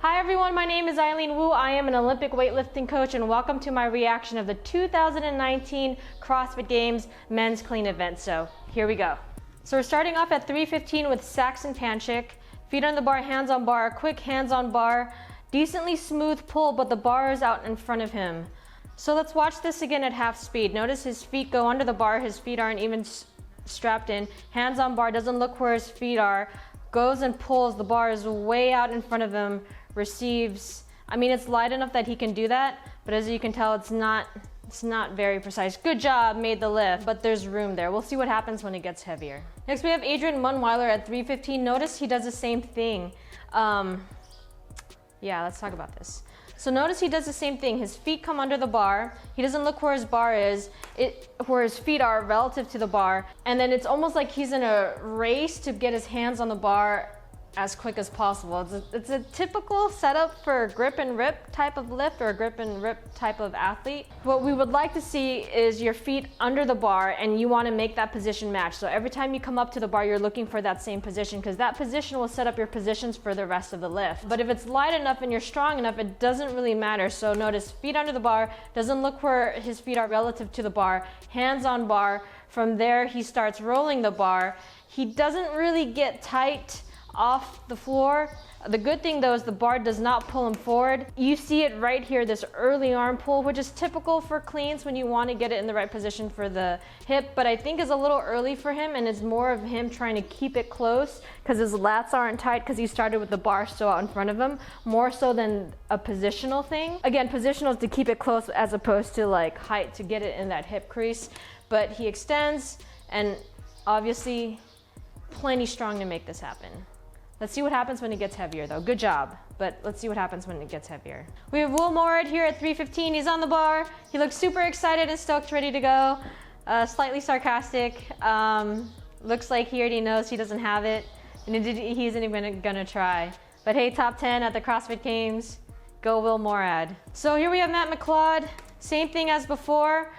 Hi everyone, my name is Aileen Wu. I am an Olympic weightlifting coach and welcome to my reaction of the 2019 CrossFit Games men's clean event. So here we go. So we're starting off at 315 with Saxon Panchik. Feet on the bar, hands on bar, quick hands on bar. Decently smooth pull, but the bar is out in front of him. So let's watch this again at half speed. Notice his feet go under the bar, his feet aren't even strapped in. Hands on bar, doesn't look where his feet are. Goes and pulls, the bar is way out in front of him. Receives, I mean, it's light enough that he can do that, but as you can tell, it's not very precise. Good job, made the lift, but there's room there. We'll see what happens when it gets heavier. Next we have Adrian Mundwiler at 315. Notice he does the same thing. Yeah, let's talk about this. So notice he does the same thing. His feet come under the bar. He doesn't look where his bar is, where his feet are relative to the bar. And then it's almost like he's in a race to get his hands on the bar as quick as possible. It's a typical setup for a grip and rip type of lift or a grip and rip type of athlete. What we would like to see is your feet under the bar and you want to make that position match. So every time you come up to the bar, you're looking for that same position because that position will set up your positions for the rest of the lift. But if it's light enough and you're strong enough, it doesn't really matter. So notice feet under the bar, doesn't look where his feet are relative to the bar, hands on bar. From there, he starts rolling the bar. He doesn't really get tight off the floor. The good thing though is the bar does not pull him forward. You see it right here, this early arm pull, which is typical for cleans when you want to get it in the right position for the hip, but I think is a little early for him and it's more of him trying to keep it close because his lats aren't tight because he started with the bar still out in front of him, more so than a positional thing. Again, positional is to keep it close as opposed to like height to get it in that hip crease, but he extends and obviously plenty strong to make this happen. Let's see what happens when it gets heavier though. Good job, but let's see what happens when it gets heavier. We have Woolmore here at 315. He's on the bar. He looks super excited and stoked, ready to go. Slightly sarcastic. Looks like he already knows he doesn't have it and he isn't even gonna try. But hey, top 10 at the CrossFit Games. Go Moorad. So here we have McLeod. Same thing as before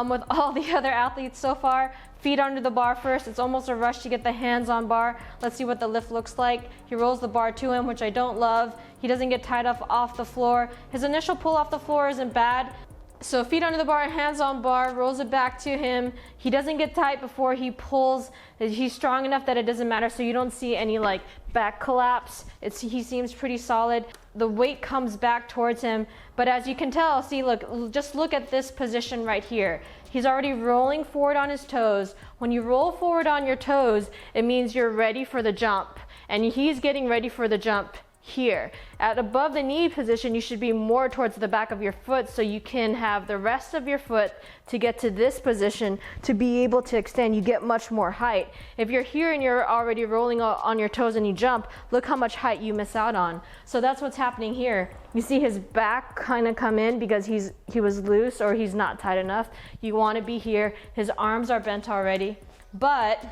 with all the other athletes so far. Feet under the bar first. It's almost a rush to get the hands on bar. Let's see what the lift looks like. He rolls the bar to him, which I don't love. He doesn't get tied up off the floor. His initial pull off the floor isn't bad. So feet under the bar, hands on bar, rolls it back to him. He doesn't get tight before he pulls. He's strong enough that it doesn't matter, so you don't see any like back collapse. He seems pretty solid. The weight comes back towards him, but as you can tell, see, look, just look at this position right here. He's already rolling forward on his toes. When you roll forward on your toes, it means you're ready for the jump, and he's getting ready for the jump here. At above the knee position, you should be more towards the back of your foot so you can have the rest of your foot to get to this position to be able to extend. You get much more height. If you're here and you're already rolling on your toes and you jump, look how much height you miss out on. So that's what's happening here. You see his back kind of come in because he was loose or he's not tight enough. You want to be here. His arms are bent already, but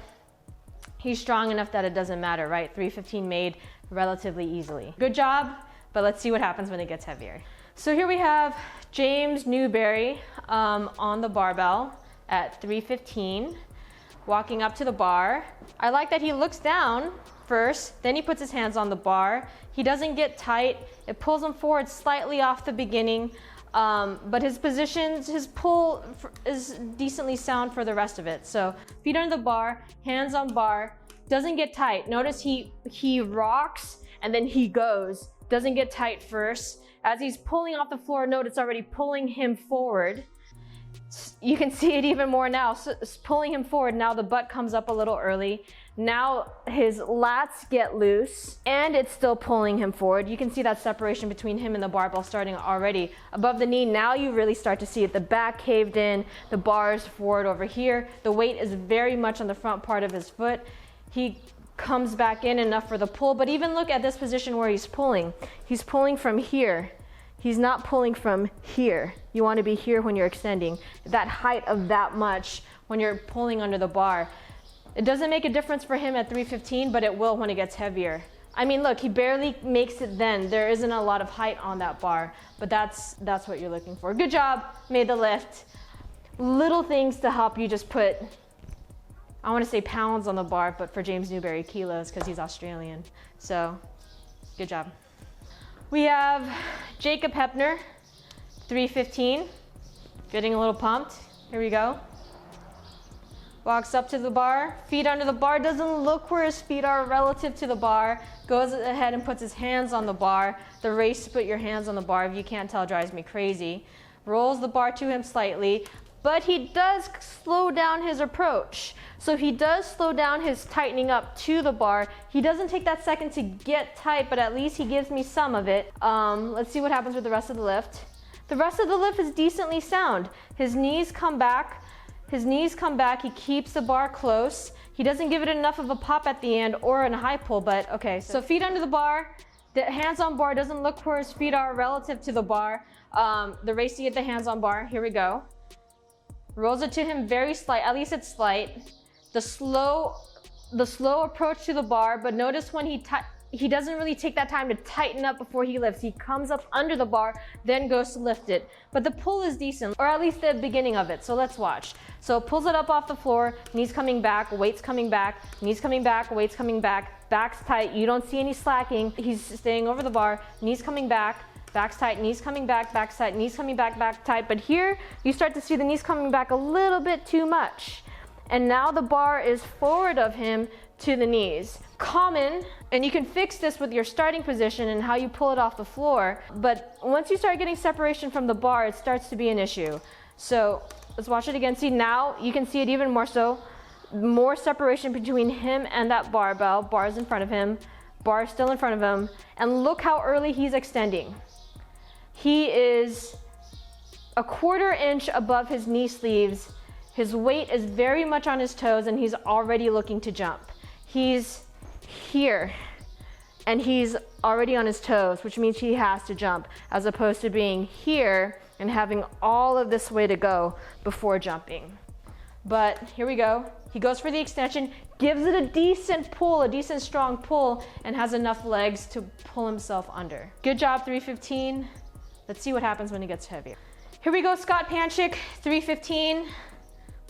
he's strong enough that it doesn't matter, right? 315 made relatively easily. Good job, but let's see what happens when it gets heavier. So here we have James Newberry on the barbell at 315, walking up to the bar. I like that he looks down first, then he puts his hands on the bar. He doesn't get tight. It pulls him forward slightly off the beginning, but his positions, his pull is decently sound for the rest of it. So feet under the bar, hands on bar, doesn't get tight. Notice he rocks and then he goes. Doesn't get tight first. As he's pulling off the floor, note it's already pulling him forward. You can see it even more now. So it's pulling him forward. Now the butt comes up a little early. Now his lats get loose and it's still pulling him forward. You can see that separation between him and the barbell starting already. Above the knee, now you really start to see it. The back caved in, the bar is forward over here. The weight is very much on the front part of his foot. He comes back in enough for the pull, but even look at this position where he's pulling. He's pulling from here. He's not pulling from here. You want to be here when you're extending. That height of that much when you're pulling under the bar. It doesn't make a difference for him at 315, but it will when it gets heavier. I mean, look, he barely makes it then. There isn't a lot of height on that bar, but that's what you're looking for. Good job, made the lift. Little things to help you just put, I want to say pounds on the bar, but for James Newberry, kilos because he's Australian. So, good job. We have Jacob Heppner, 315, getting a little pumped. Here we go. Walks up to the bar, feet under the bar, doesn't look where his feet are relative to the bar, goes ahead and puts his hands on the bar. The race to put your hands on the bar, if you can't tell, drives me crazy. Rolls the bar to him slightly, but he does slow down his approach. So he does slow down his tightening up to the bar. He doesn't take that second to get tight, but at least he gives me some of it. Let's see what happens with the rest of the lift. The rest of the lift is decently sound. His knees come back. He keeps the bar close. He doesn't give it enough of a pop at the end or a high pull, but okay. So feet under the bar, the hands on bar, doesn't look where his feet are relative to the bar. The race to get the hands on bar, here we go. Rolls it to him very slight, at least it's slight. The slow approach to the bar, but notice when he doesn't really take that time to tighten up before he lifts. He comes up under the bar, then goes to lift it. But the pull is decent, or at least the beginning of it, so let's watch. So pulls it up off the floor, knees coming back, weights coming back, knees coming back, weights coming back, back's tight, you don't see any slacking. He's staying over the bar, knees coming back, back's tight, knees coming back, back's tight, knees coming back, back tight. But here, you start to see the knees coming back a little bit too much. And now the bar is forward of him to the knees. Common, and you can fix this with your starting position and how you pull it off the floor, but once you start getting separation from the bar, it starts to be an issue. So let's watch it again. See, now you can see it even more so. More separation between him and that barbell. Bar's in front of him, bar still in front of him, and look how early he's extending. He is a 1/4 inch above his knee sleeves. His weight is very much on his toes, and he's already looking to jump. He's here, and he's already on his toes, which means he has to jump, as opposed to being here and having all of this way to go before jumping. But here we go. He goes for the extension, gives it a decent pull, a decent strong pull, and has enough legs to pull himself under. Good job, 315. Let's see what happens when he gets heavier. Here we go, Scott Panchik, 315.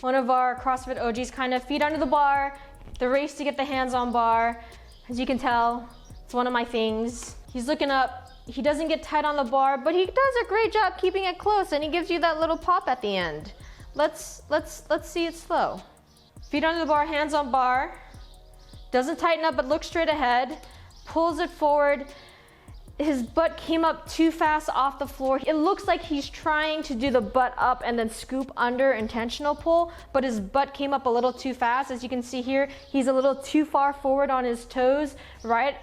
One of our CrossFit OGs, kind of feet under the bar, the race to get the hands on bar. As you can tell, it's one of my things. He's looking up, he doesn't get tight on the bar, but he does a great job keeping it close, and he gives you that little pop at the end. Let's see it slow. Feet under the bar, hands on bar. Doesn't tighten up, but looks straight ahead. Pulls it forward. His butt came up too fast off the floor. It looks like he's trying to do the butt up and then scoop under, intentional pull, but his butt came up a little too fast. As you can see here, he's a little too far forward on his toes, right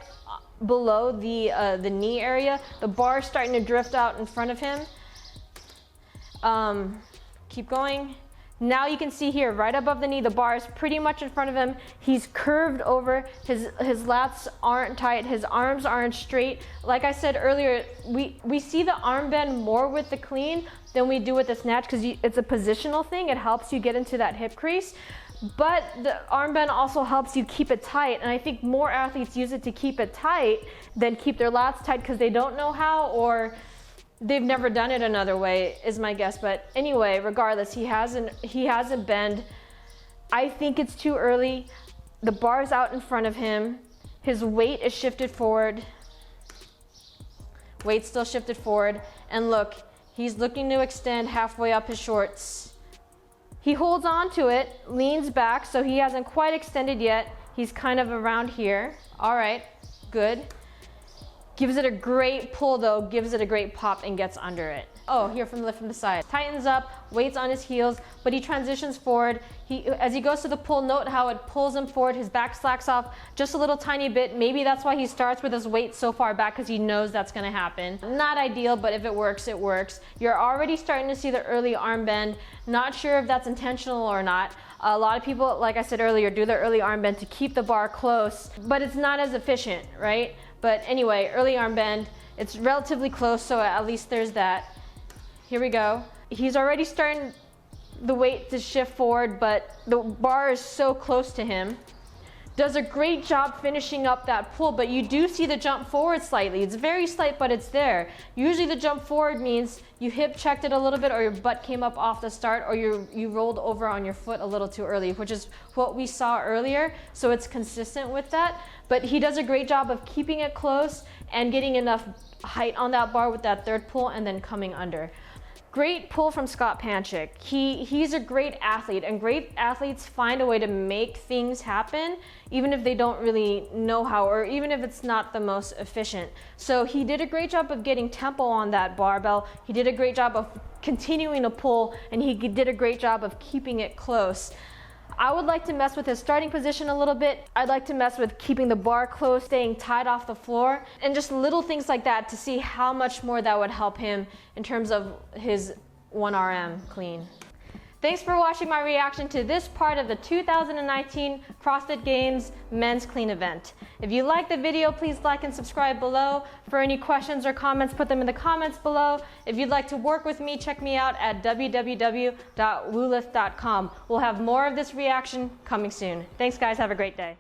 below the knee area. The bar's starting to drift out in front of him. Keep going. Now you can see here, right above the knee, the bar is pretty much in front of him. He's curved over, his lats aren't tight, his arms aren't straight. Like I said earlier, we see the arm bend more with the clean than we do with the snatch, because it's a positional thing. It helps you get into that hip crease. But the arm bend also helps you keep it tight, and I think more athletes use it to keep it tight than keep their lats tight because they don't know how, or they've never done it another way, is my guess. But anyway, regardless, he hasn't bend. I think it's too early. The bar's out in front of him. His weight is shifted forward. Weight's still shifted forward. And look, he's looking to extend halfway up his shorts. He holds on to it, leans back, so he hasn't quite extended yet. He's kind of around here. All right, good. Gives it a great pull though, gives it a great pop and gets under it. Oh, here from the side. Tightens up, weights on his heels, but he transitions forward. As he goes to the pull, note how it pulls him forward. His back slacks off just a little tiny bit. Maybe that's why he starts with his weight so far back, because he knows that's gonna happen. Not ideal, but if it works, it works. You're already starting to see the early arm bend. Not sure if that's intentional or not. A lot of people, like I said earlier, do the early arm bend to keep the bar close, but it's not as efficient, right? But anyway, early arm bend, it's relatively close, so at least there's that. Here we go. He's already starting the weight to shift forward, but the bar is so close to him. Does a great job finishing up that pull, but you do see the jump forward slightly. It's very slight, but it's there. Usually the jump forward means you hip checked it a little bit, or your butt came up off the start, or you rolled over on your foot a little too early, which is what we saw earlier. So it's consistent with that. But he does a great job of keeping it close and getting enough height on that bar with that third pull and then coming under. Great pull from Scott Panchik. He's a great athlete, and great athletes find a way to make things happen even if they don't really know how, or even if it's not the most efficient. So he did a great job of getting tempo on that barbell. He did a great job of continuing to pull, and he did a great job of keeping it close. I would like to mess with his starting position a little bit. I'd like to mess with keeping the bar close, staying tight off the floor, and just little things like that to see how much more that would help him in terms of his 1RM clean. Thanks for watching my reaction to this part of the 2019 CrossFit Games men's clean event. If you like the video, please like and subscribe below. For any questions or comments, put them in the comments below. If you'd like to work with me, check me out at www.wulift.com. We'll have more of this reaction coming soon. Thanks guys, have a great day.